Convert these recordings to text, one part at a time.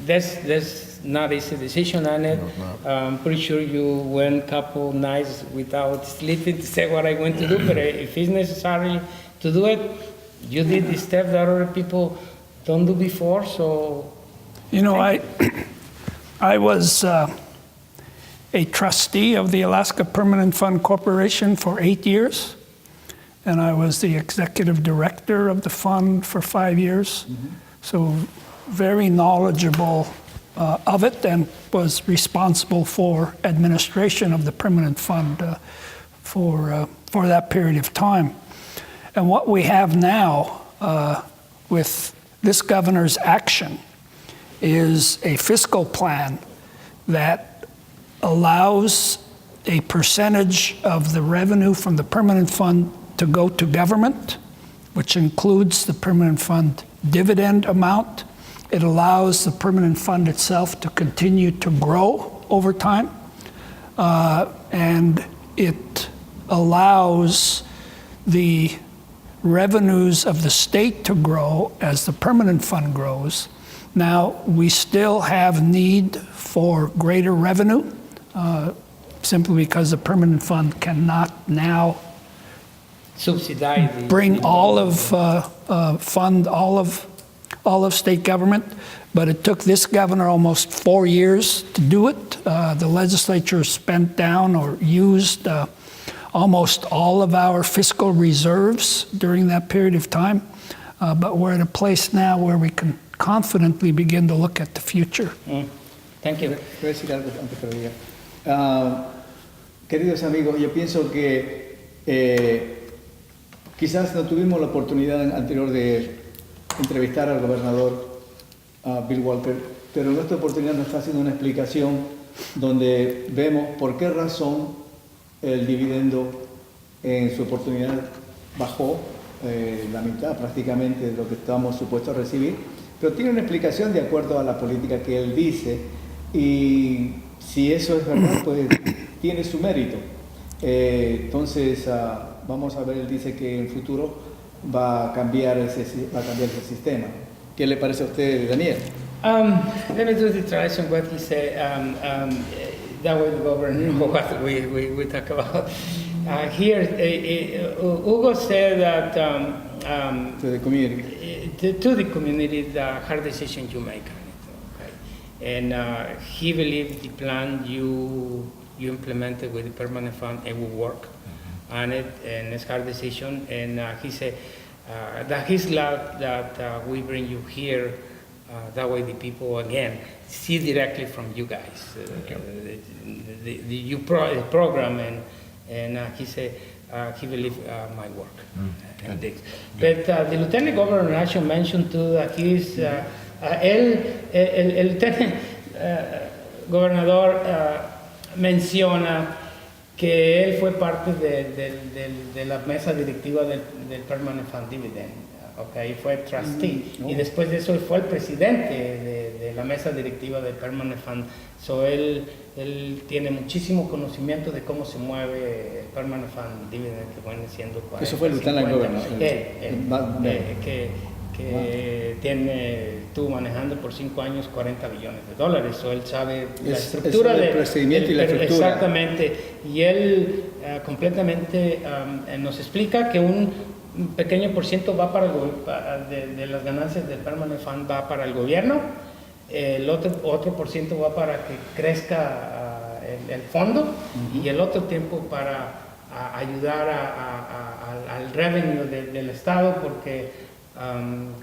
that's not easy decision on it. No. I'm pretty sure you went couple nights without sleeping to say what I want to do, but if it's necessary to do it, you did the step that other people don't do before, so. You know, I was a trustee of the Alaska Permanent Fund Corporation for 8 years, and I was the executive director of the fund for 5 years. So very knowledgeable of it, and was responsible for administration of the permanent fund for that period of time. And what we have now with this governor's action is a fiscal plan that allows a percentage of the revenue from the permanent fund to go to government, which includes the permanent fund dividend amount. It allows the permanent fund itself to continue to grow over time, and it allows the revenues of the state to grow as the permanent fund grows. Now, we still have need for greater revenue, simply because the permanent fund cannot now Subsidize. bring all of, fund all of state government, but it took this governor almost 4 years to do it. The legislature spent down or used almost all of our fiscal reserves during that period of time, but we're at a place now where we can confidently begin to look at the future. Thank you. Quiero decir algo antes que lo diga. Queridos amigos, yo pienso que quizás no tuvimos la oportunidad anterior de entrevistar al gobernador Bill Walker, pero en esta oportunidad nos está haciendo una explicación donde vemos por qué razón el dividendo en su oportunidad bajó la mitad prácticamente de lo que estábamos supuestos a recibir, pero tiene una explicación de acuerdo a la política que él dice, y si eso es verdad, pues tiene su mérito. Entonces, vamos a ver, él dice que en el futuro va a cambiar ese sistema. ¿Qué le parece a usted, Daniel? Let me do the translation what he said. That way the governor know what we talk about. Here, Hugo said that To the community. to the community, the hard decision you make on it, okay? And he believes the plan you implemented with the permanent fund, it will work on it, and it's hard decision. And he said that he's glad that we bring you here. That way the people, again, see directly from you guys the program, and he said he believes might work. But the lieutenant governor actually mentioned too that he's el lieutenant gobernador menciona que él fue parte de la mesa directiva del Permanent Fund Dividend. Okay, fue trustee, y después de eso él fue el presidente de la mesa directiva del Permanent Fund. So él tiene muchísimo conocimiento de cómo se mueve el Permanent Fund Dividend, que viene siendo 40, Eso fue el lieutenant governor. Que estuvo manejando por 5 años $40 billones. So él sabe la estructura del procedimiento y la estructura. Exactamente, y él completamente nos explica que un pequeño por ciento va para de las ganancias del Permanent Fund va para el gobierno, el otro por ciento va para que crezca el fondo, y el otro tiempo para ayudar al revenue del Estado, porque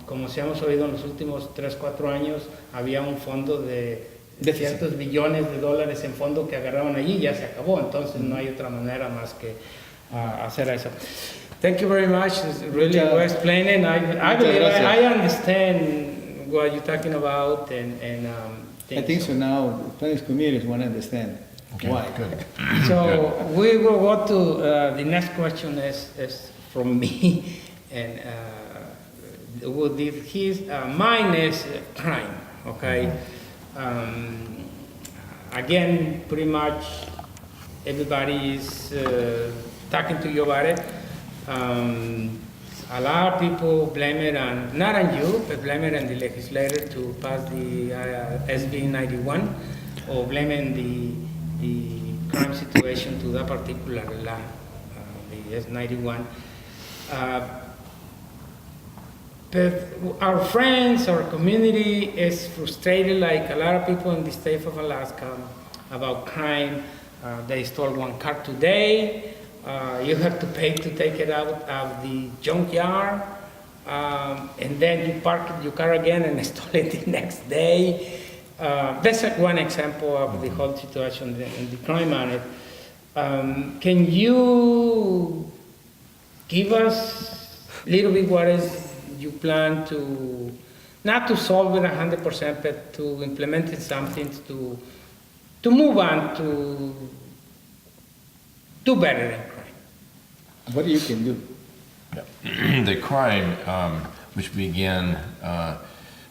como se hemos oído en los últimos 3-4 años, había un fondo de ciertos billones de dólares en fondo que agarraron allí y ya se acabó, entonces no hay otra manera más que hacer eso. Thank you very much. It's really well explaining. I believe I understand what you're talking about, and I think so now the Spanish communities want to understand why. Good. So we will go to the next question is from me, and mine is crime. Okay. Again, pretty much everybody is talking to you about it. A lot of people blame it on, not on you, but blame it on the legislator to pass the SB 91, or blaming the crime situation to that particular law, the S 91. But our friends, our community is frustrated, like a lot of people in the state of Alaska, about crime. They stole one car today. You have to pay to take it out of the junkyard, and then you park your car again and stole it the next day. That's one example of the whole situation in the crime matter. Can you give us a little bit what is you plan to, not to solve it 100%, but to implement something to move on to do better than crime? What you can do? The crime, which began,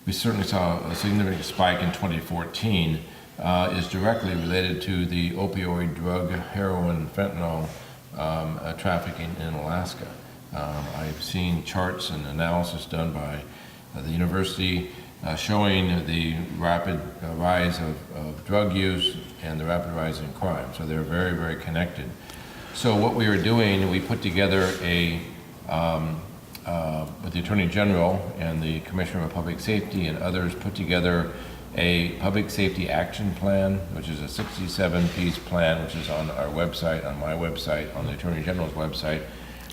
we certainly saw a significant spike in 2014, is directly related to the opioid drug, heroin, fentanyl trafficking in Alaska. I've seen charts and analysis done by the university showing the rapid rise of drug use and the rapid rise in crime. So they're very, very connected. So what we were doing, we put together with the Attorney General and the Commissioner of Public Safety and others, put together a public safety action plan, which is a 67-piece plan, which is on our website, on my website, on the Attorney General's website,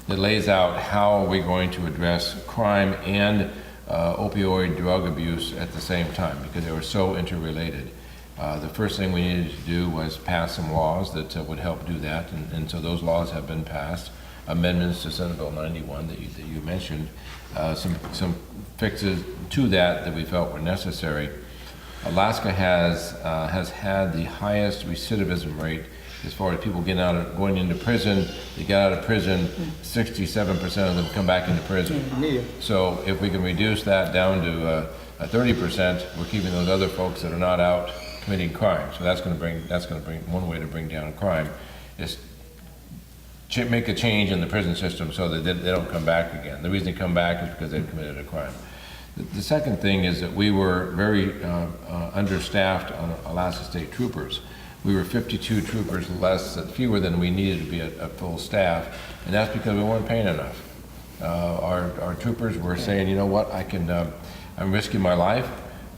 that lays out how we're going to address crime and opioid drug abuse at the same time, because they were so interrelated. The first thing we needed to do was pass some laws that would help do that, and so those laws have been passed. Amendments to Senate Bill 91 that you mentioned, some fixes to that we felt were necessary. Alaska has had the highest recidivism rate as far as people going into prison. They get out of prison, 67% of them come back into prison. So if we can reduce that down to 30%, we're keeping those other folks that are not out committing crime. So that's going to bring one way to bring down crime is make a change in the prison system so that they don't come back again. The reason they come back is because they've committed a crime. The second thing is that we were very understaffed on Alaska State Troopers. We were 52 troopers fewer than we needed to be at full staff, and that's because we weren't paying enough. Our troopers were saying, you know what, I'm risking my life.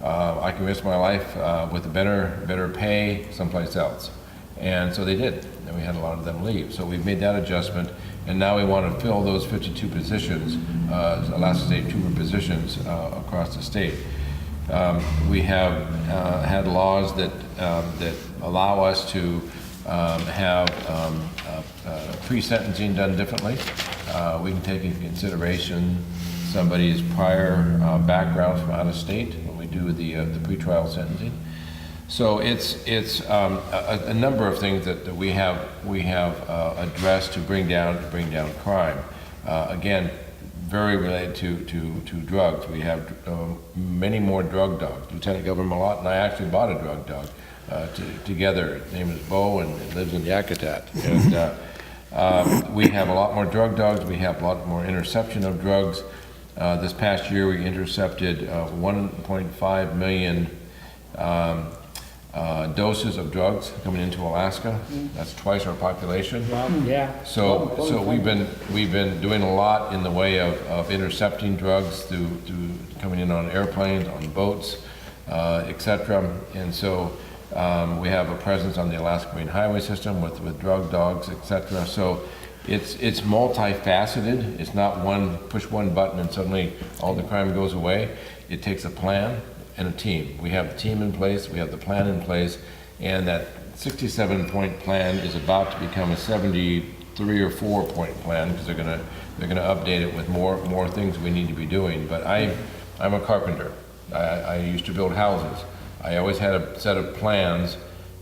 I can risk my life with a better pay someplace else. And so they did, and we had a lot of them leave. So we've made that adjustment, and now we want to fill those 52 positions, Alaska State Trooper positions across the state. We have had laws that allow us to have pre-sentencing done differently. We can take into consideration somebody's prior background from out of state when we do the pretrial sentencing. So it's a number of things that we have addressed to bring down crime. Again, very related to drugs. We have many more drug dogs. Lieutenant Governor Malott and I actually bought a drug dog together. His name is Bo, and it lives in Yakutat. And we have a lot more drug dogs. We have a lot more interception of drugs. This past year, we intercepted 1.5 million doses of drugs coming into Alaska. That's twice our population. Wow, yeah. So we've been doing a lot in the way of intercepting drugs through coming in on airplanes, on boats, etc. And so we have a presence on the Alaska Marine Highway System with drug dogs, etc. So it's multifaceted. It's not push one button and suddenly all the crime goes away. It takes a plan and a team. We have the team in place, we have the plan in place, and that 67-point plan is about to become a 73 or 4-point plan because they're gonna update it with more things we need to be doing. But I'm a carpenter. I used to build houses. I always had a set of plans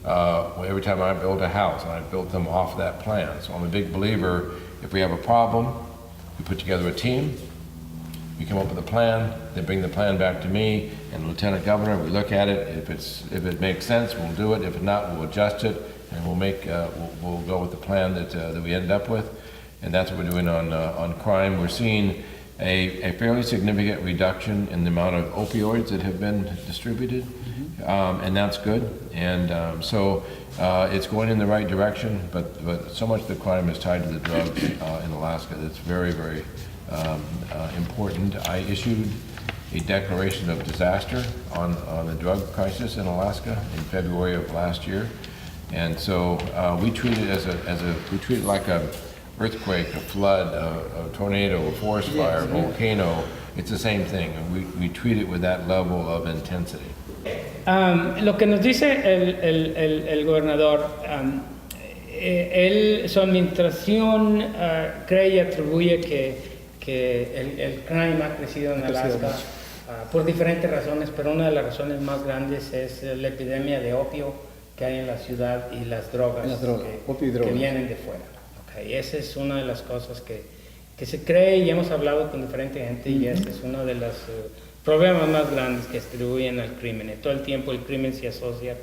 every time I built a house, and I built them off that plan. So I'm a big believer, if we have a problem, we put together a team, we come up with a plan, they bring the plan back to me and the Lieutenant Governor, we look at it, if it makes sense, we'll do it, if not, we'll adjust it, and we'll go with the plan that we ended up with. And that's what we're doing on crime. We're seeing a fairly significant reduction in the amount of opioids that have been distributed, and that's good. And so it's going in the right direction, but so much of the crime is tied to the drugs in Alaska that's very, very important. I issued a declaration of disaster on the drug crisis in Alaska in February of last year. And so we treat it we treat it like a earthquake, a flood, a tornado, a forest fire, a volcano. It's the same thing. We treat it with that level of intensity. Lo que nos dice el gobernador, su administración cree y atribuye que el crime ha crecido en Alaska por diferentes razones, pero una de las razones más grandes es la epidemia de opio que hay en la ciudad y las drogas, que vienen de fuera. Okay. Esa es una de las cosas que se cree y hemos hablado con diferente gente y ese es uno de los problemas más grandes que atribuyen al crimen. Y todo el tiempo el crimen se asocia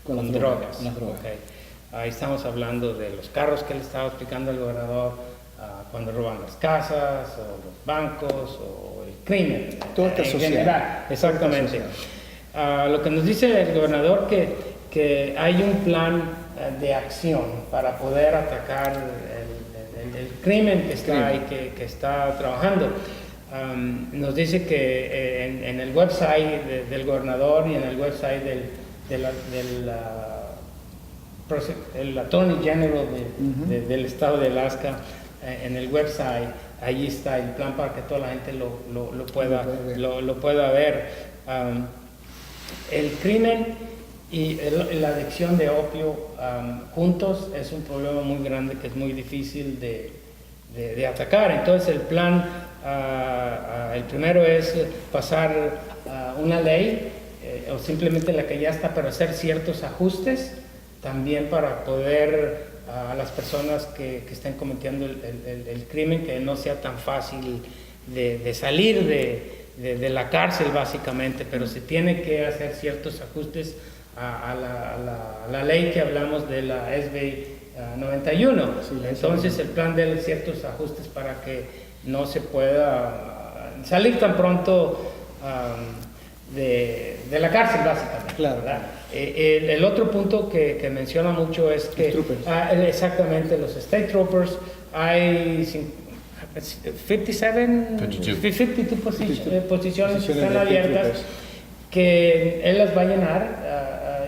con drogas. Okay. Ahí estamos hablando de los carros que le estaba explicando el gobernador, cuando roban las casas, o los bancos, o el crimen. Todo está en social. general. Exactamente. Lo que nos dice el gobernador que hay un plan de acción para poder atacar el crimen que está ahí, que está trabajando. Nos dice que en el website del gobernador y en el website del Attorney General del estado de Alaska, en el website, allí está el plan para que toda la gente lo pueda ver. El crimen y la adicción de opio juntos es un problema muy grande que es muy difícil de atacar. Entonces el plan, el primero es pasar una ley, o simplemente la que ya está, pero hacer ciertos ajustes también para poder a las personas que estén cometiendo el crimen, que no sea tan fácil de salir de la cárcel básicamente, pero se tiene que hacer ciertos ajustes a la ley que hablamos de la SB 91. Entonces el plan de ciertos ajustes para que no se pueda salir tan pronto de la cárcel básicamente. Claro. El otro punto que menciona mucho es que exactamente los state troopers, hay 52 posiciones que están abiertas, que él las va a llenar,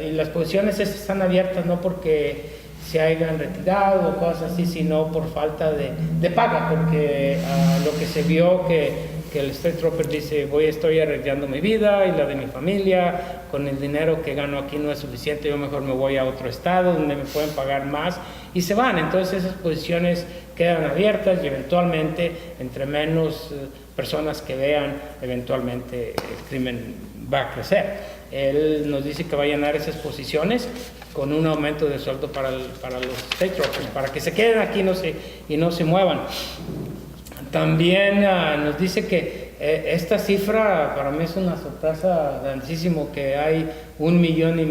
y las posiciones están abiertas no porque se hayan retirado o cosas así, sino por falta de paga, porque lo que se vio que el State Trooper dice, estoy arriesgando mi vida y la de mi familia, con el dinero que gano aquí no es suficiente, yo mejor me voy a otro estado donde me pueden pagar más, y se van. Entonces esas posiciones quedan abiertas y eventualmente, entre menos personas que vean, eventualmente el crimen va a crecer. Él nos dice que va a llenar esas posiciones con un aumento de sueldo para los State Troopers, para que se queden aquí y no se muevan. También nos dice que esta cifra para mí es una sorpresa grandísimo, que hay 1,5 millones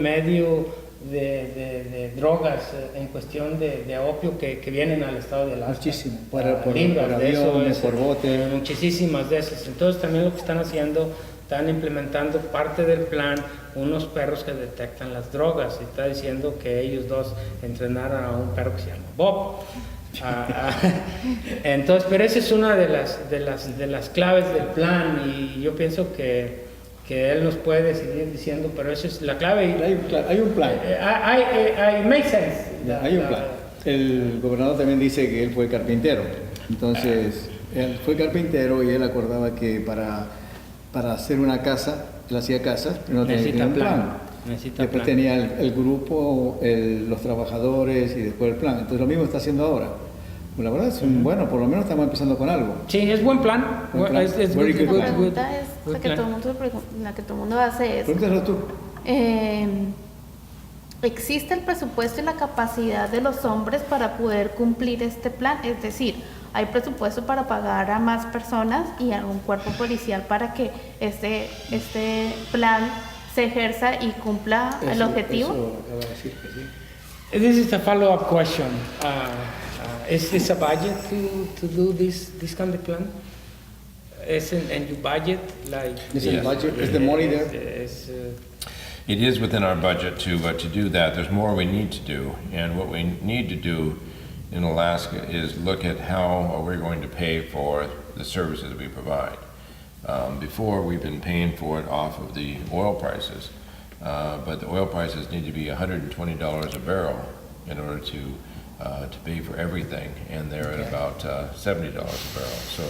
de drogas en cuestión de opio que vienen al estado de Alaska. Muchísimo, por aviones, por bote. Muchísimas de esas. Entonces también lo que están haciendo, están implementando parte del plan, unos perros que detectan las drogas, y está diciendo que ellos dos entrenaron a un perro que se llama Bob. Entonces, pero esa es una de las claves del plan, y yo pienso que él nos puede seguir diciendo, pero esa es la clave. Hay un plan. Make sense. Hay un plan. El gobernador también dice que él fue carpintero. Entonces, él fue carpintero y él acordaba que para hacer una casa, él hacía casas, pero no tenía un plan. Después tenía el grupo, los trabajadores y después el plan. Entonces lo mismo está haciendo ahora. Pues la verdad es bueno, por lo menos estamos empezando con algo. Sí, es buen plan. Buen plan. Es La pregunta es la que todo el mundo hace es, Pregúntalo tú. ¿existe el presupuesto y la capacidad de los hombres para poder cumplir este plan? Es decir, ¿hay presupuesto para pagar a más personas y a un cuerpo policial para que este plan se ejerza y cumpla el objetivo? Eso acaba de decir que sí. This is a follow-up question. Is this a budget to do this kind of plan? Is in your budget, like? Is in Yes. budget, is the money there? It is within our budget to do that. There's more we need to do, and what we need to do in Alaska is look at how we're going to pay for the services that we provide. Before, we've been paying for it off of the oil prices, but the oil prices need to be $120 a barrel in order to pay for everything, and they're at about $70 a barrel. So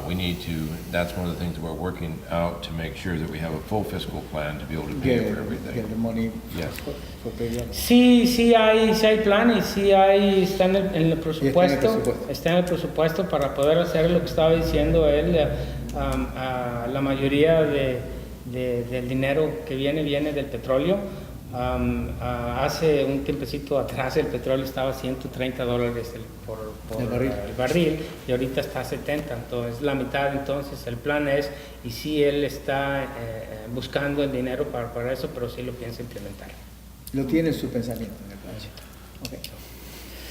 we need to, that's one of the things that we're working out to make sure that we have a full fiscal plan to be able to pay for everything. Get the money Yes. for paying. Sí hay planes, sí hay, está en el presupuesto, presupuesto. está en el presupuesto para poder hacer lo que estaba diciendo él. La mayoría del dinero que viene del petróleo. Hace un tiempecito atrás el petróleo estaba a $130 por el barril y ahorita está a 70, entonces la mitad. Entonces el plan es, y sí él está buscando el dinero para eso, pero sí lo piensa implementar. Lo tiene en su pensamiento en el plan. Okay.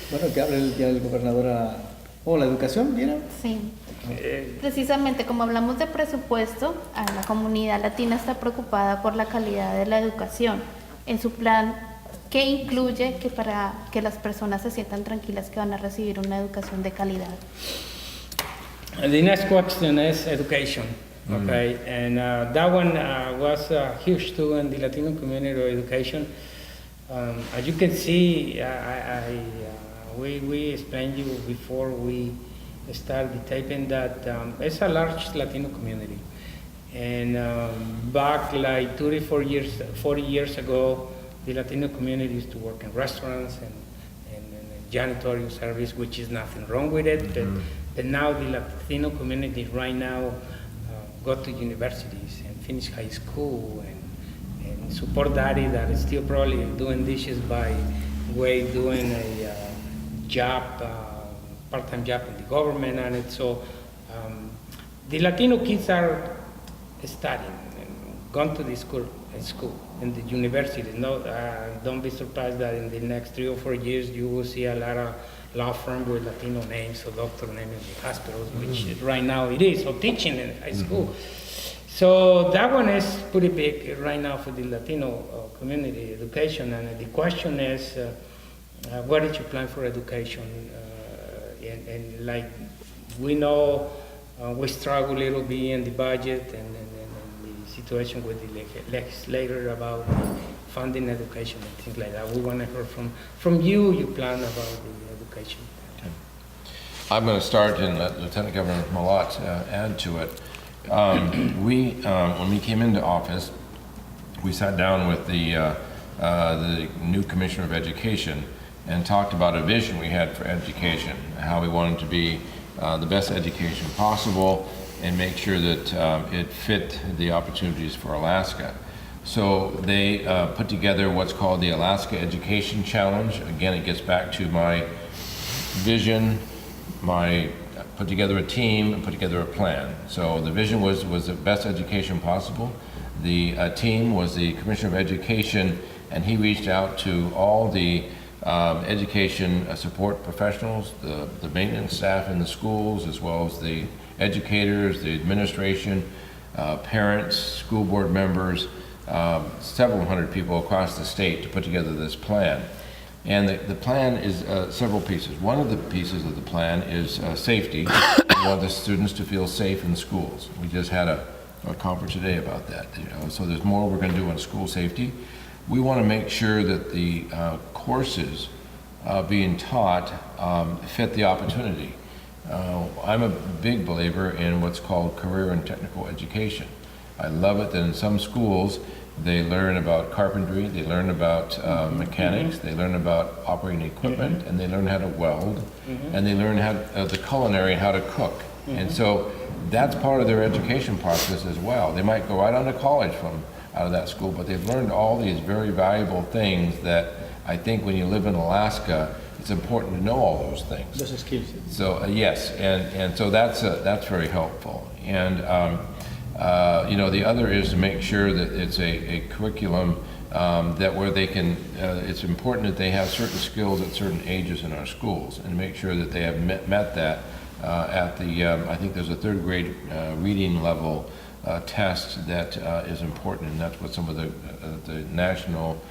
Bueno, que hable ya el gobernador la educación, ¿viene? Sí. Precisamente como hablamos de presupuesto, a la comunidad latina está preocupada por la calidad de la educación. En su plan, ¿qué incluye para que las personas se sientan tranquilas que van a recibir una educación de calidad? The next question is education. Okay, and that one was huge too in the Latino community education. As you can see, we explained you before we started the taping that it's a large Latino community. And back like 40 years ago, the Latino community used to work in restaurants and janitorial service, which is nothing wrong with it. But now the Latino community right now go to universities and finish high school and support daddy that is still probably doing dishes by way doing a job, part-time job in the government and it. So the Latino kids are studying and gone to the school in the universities. No, don't be surprised that in the next 3 or 4 years you will see a lot of law firms with Latino names or doctor names in the hospitals, which right now it is, or teaching in high school. So that one is pretty big right now for the Latino community education. And the question is, what is your plan for education? And like we know, we struggle a little bit in the budget and the situation with the legislator about funding education and things like that. We want to hear from you your plan about the education. Okay. I'm going to start and let Lieutenant Governor Malat add to it. When we came into office, we sat down with the new Commissioner of Education and talked about a vision we had for education, how we wanted to be the best education possible and make sure that it fit the opportunities for Alaska. So they put together what's called the Alaska Education Challenge. Again, it gets back to my vision, put together a team and put together a plan. So the vision was the best education possible. The team was the Commissioner of Education, and he reached out to all the education support professionals, the maintenance staff in the schools, as well as the educators, the administration, parents, school board members, several hundred people across the state to put together this plan. And the plan is several pieces. One of the pieces of the plan is safety. We want the students to feel safe in schools. We just had a conference today about that. So there's more we're going to do on school safety. We want to make sure that the courses being taught fit the opportunity. I'm a big believer in what's called career and technical education. I love it that in some schools they learn about carpentry, they learn about mechanics, they learn about operating equipment, and they learn how to weld, and they learn how the culinary, how to cook. And so that's part of their education process as well. They might go right on to college out of that school, but they've learned all these very valuable things that I think when you live in Alaska, it's important to know all those things. Those skills. So yes, and so that's very helpful. And the other is to make sure that it's a curriculum that where they can. It's important that they have certain skills at certain ages in our schools, and make sure that they have met that at the, I think there's a third grade reading level test that is important, and that's what some of the national